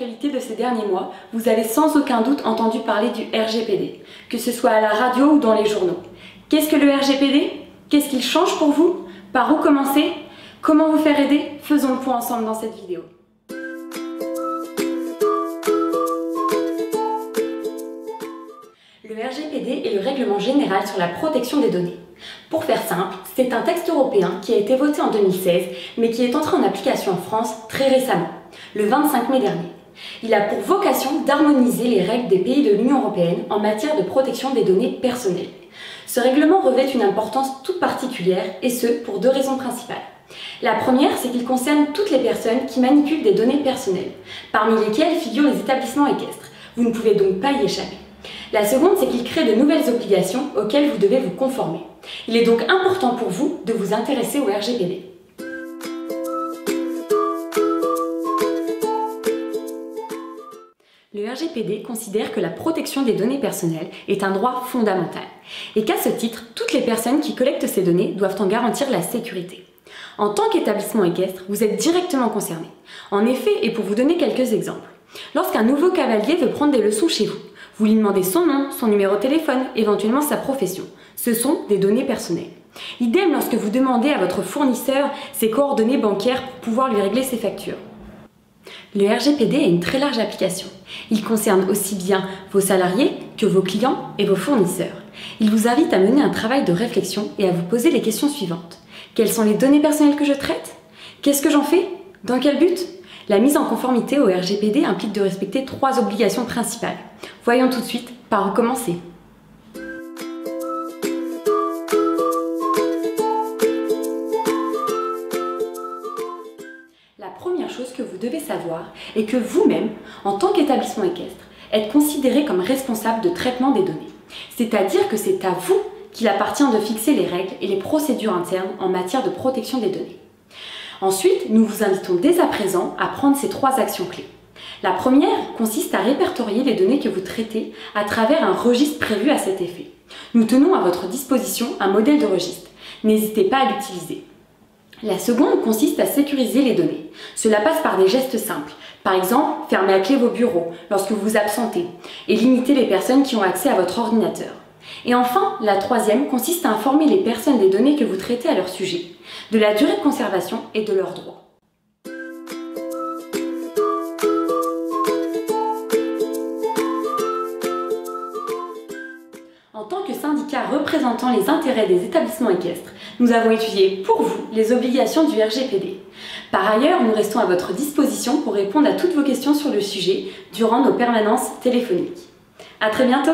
l'actualité de ces derniers mois, vous avez sans aucun doute entendu parler du RGPD, que ce soit à la radio ou dans les journaux. Qu'est-ce que le RGPD? Qu'est-ce qu'il change pour vous? Par où commencer? Comment vous faire aider? Faisons le point ensemble dans cette vidéo. Le RGPD est le règlement général sur la protection des données. Pour faire simple, c'est un texte européen qui a été voté en 2016, mais qui est entré en application en France très récemment, le 25 mai dernier. Il a pour vocation d'harmoniser les règles des pays de l'Union européenne en matière de protection des données personnelles. Ce règlement revêt une importance toute particulière, et ce, pour deux raisons principales. La première, c'est qu'il concerne toutes les personnes qui manipulent des données personnelles, parmi lesquelles figurent les établissements équestres. Vous ne pouvez donc pas y échapper. La seconde, c'est qu'il crée de nouvelles obligations auxquelles vous devez vous conformer. Il est donc important pour vous de vous intéresser au RGPD. Le RGPD considère que la protection des données personnelles est un droit fondamental et qu'à ce titre, toutes les personnes qui collectent ces données doivent en garantir la sécurité. En tant qu'établissement équestre, vous êtes directement concerné. En effet, et pour vous donner quelques exemples, lorsqu'un nouveau cavalier veut prendre des leçons chez vous, vous lui demandez son nom, son numéro de téléphone, éventuellement sa profession. Ce sont des données personnelles. Idem lorsque vous demandez à votre fournisseur ses coordonnées bancaires pour pouvoir lui régler ses factures. Le RGPD a une très large application. Il concerne aussi bien vos salariés que vos clients et vos fournisseurs. Il vous invite à mener un travail de réflexion et à vous poser les questions suivantes. Quelles sont les données personnelles que je traite? Qu'est-ce que j'en fais? Dans quel but? La mise en conformité au RGPD implique de respecter 3 obligations principales. Voyons tout de suite par où commencer. La première chose que vous devez savoir est que vous-même, en tant qu'établissement équestre, êtes considéré comme responsable de traitement des données. C'est-à-dire que c'est à vous qu'il appartient de fixer les règles et les procédures internes en matière de protection des données. Ensuite, nous vous invitons dès à présent à prendre ces 3 actions clés. La première consiste à répertorier les données que vous traitez à travers un registre prévu à cet effet. Nous tenons à votre disposition un modèle de registre. N'hésitez pas à l'utiliser. La seconde consiste à sécuriser les données. Cela passe par des gestes simples. Par exemple, fermer à clé vos bureaux lorsque vous vous absentez et limiter les personnes qui ont accès à votre ordinateur. Et enfin, la troisième consiste à informer les personnes des données que vous traitez à leur sujet, de la durée de conservation et de leurs droits. En tant que syndicat représentant les intérêts des établissements équestres, nous avons étudié pour vous les obligations du RGPD. Par ailleurs, nous restons à votre disposition pour répondre à toutes vos questions sur le sujet durant nos permanences téléphoniques. À très bientôt!